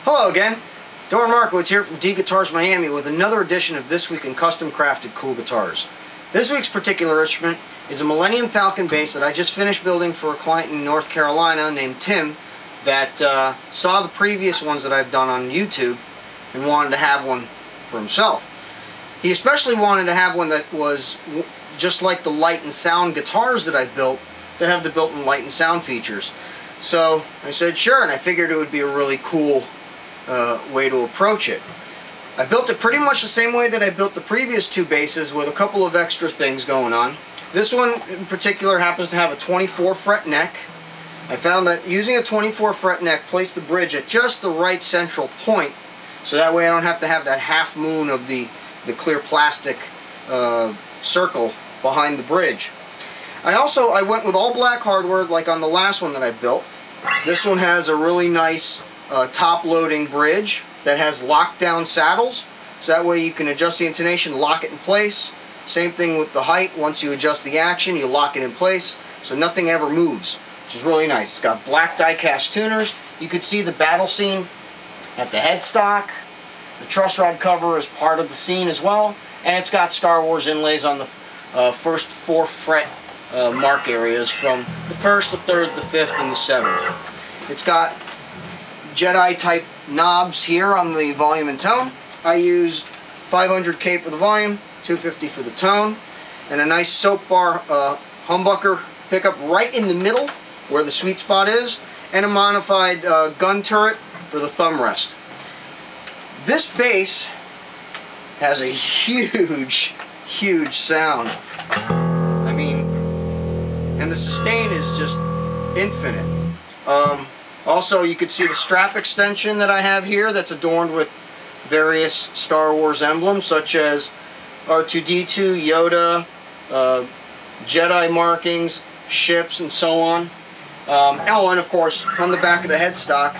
Hello again, Dorn Markowitz here from D Guitars Miami with another edition of This Week in Custom Crafted Cool Guitars. This week's particular instrument is a Millennium Falcon bass that I just finished building for a client in North Carolina named Tim that saw the previous ones that I've done on YouTube and wanted to have one for himself. He especially wanted to have one that was just like the light and sound guitars that I've built that have the built-in light and sound features. So I said sure, and I figured it would be a really cool way to approach it. I built it pretty much the same way that I built the previous two basses with a couple of extra things going on. This one in particular happens to have a 24 fret neck. I found that using a 24 fret neck placed the bridge at just the right central point, so that way I don't have to have that half moon of the clear plastic circle behind the bridge. I went with all black hardware like on the last one that I built. This one has a really nice top loading bridge that has lockdown saddles, so that way you can adjust the intonation, lock it in place. Same thing with the height. Once you adjust the action, you lock it in place so nothing ever moves, which is really nice. It's got black die-cast tuners. You can see the battle scene at the headstock. The truss rod cover is part of the scene as well, and it's got Star Wars inlays on the first 4 fret mark areas from the 1st, the 3rd, the 5th, and the 7th. It's got Jedi type knobs here on the volume and tone. I use 500K for the volume, 250 for the tone, and a nice soap bar humbucker pickup right in the middle where the sweet spot is, and a modified gun turret for the thumb rest. This bass has a huge sound. I mean, and the sustain is just infinite. Also, you can see the strap extension that I have here that's adorned with various Star Wars emblems such as R2-D2, Yoda, Jedi markings, ships, and so on. And of course, on the back of the headstock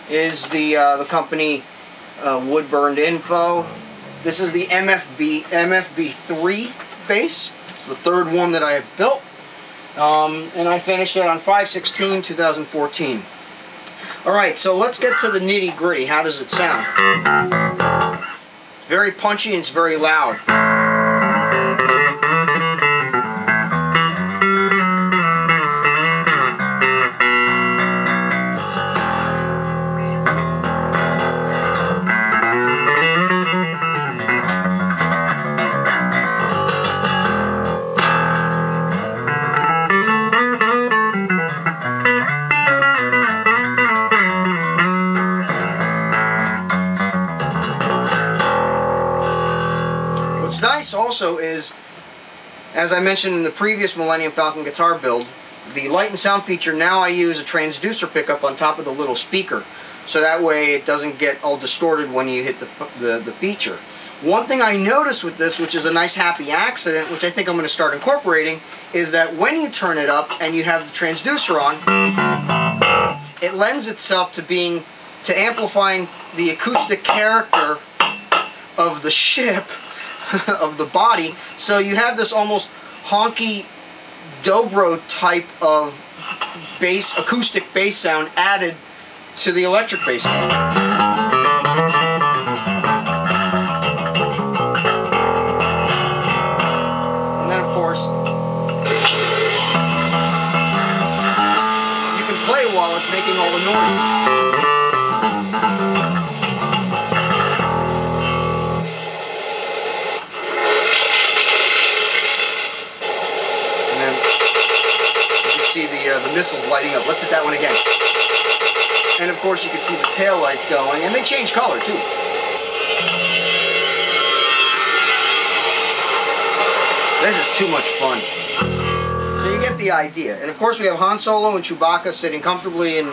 is the company wood-burned info. This is the MFB3 bass. It's the 3rd one that I have built. And I finished it on 5/16/2014. Alright, so let's get to the nitty-gritty. How does it sound? It's very punchy and it's very loud. What's nice also is, as I mentioned in the previous Millennium Falcon guitar build, the light and sound feature, now I use a transducer pickup on top of the little speaker, so that way it doesn't get all distorted when you hit the feature. One thing I noticed with this, which is a nice happy accident, which I think I'm going to start incorporating, is that when you turn it up and you have the transducer on, it lends itself to amplifying the acoustic character of the ship, of the body, so you have this almost honky dobro type of bass, acoustic bass sound added to the electric bass sound. And then of course you can play while it's making all the noise. See the missiles lighting up. Let's hit that one again. And of course you can see the tail lights going, and they change color too. This is too much fun. So you get the idea. And of course we have Han Solo and Chewbacca sitting comfortably in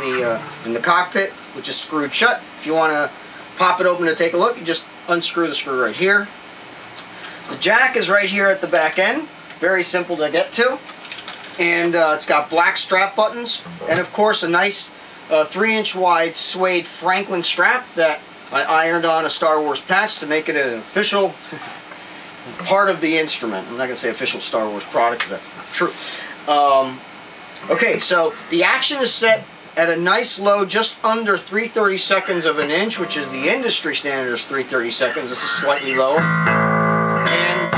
the cockpit, which is screwed shut. If you want to pop it open to take a look, you just unscrew the screw right here. The jack is right here at the back end. Very simple to get to. And it's got black strap buttons, and of course a nice 3-inch wide suede Franklin strap that I ironed on a Star Wars patch to make it an official part of the instrument. I'm not going to say official Star Wars product because that's not true. Okay, so the action is set at a nice low, just under 3/32 of an inch, which is the industry standard is 3/32. This is slightly lower. And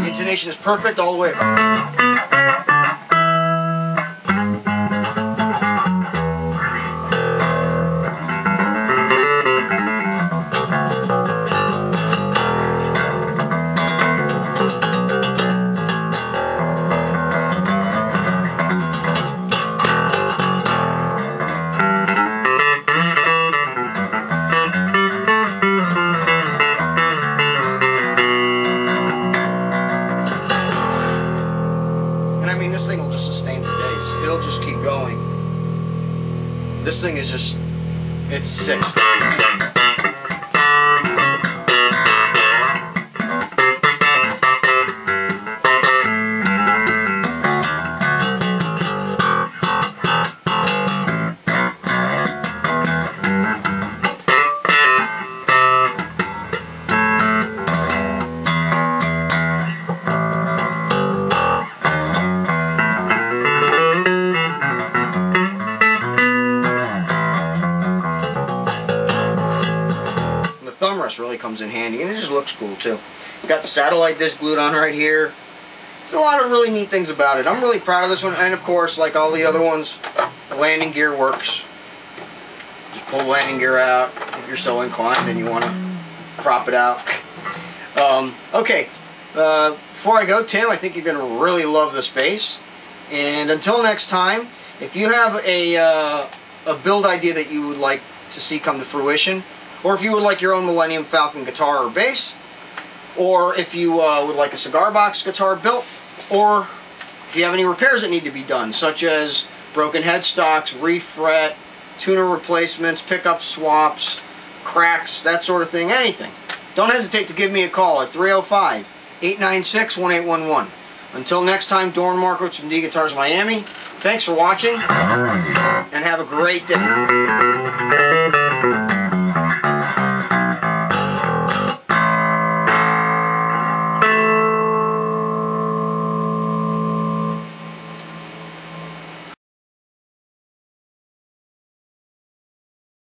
the intonation is perfect all the way. This thing will just sustain for days. It'll just keep going. This thing is just, it's sick. Thumb rest really comes in handy, and it just looks cool too. Got the satellite disc glued on right here. There's a lot of really neat things about it. I'm really proud of this one, and of course, like all the other ones, the landing gear works. Just pull the landing gear out if you're so inclined and you want to prop it out. Okay, before I go, Tim, I think you're going to really love this bass. And until next time, if you have a build idea that you would like to see come to fruition, or if you would like your own Millennium Falcon guitar or bass, or if you would like a cigar box guitar built, or if you have any repairs that need to be done, such as broken headstocks, refret, tuner replacements, pickup swaps, cracks, that sort of thing, anything, don't hesitate to give me a call at 305-896-1811. Until next time, Doran Markowitz from D Guitars Miami. Thanks for watching, and have a great day.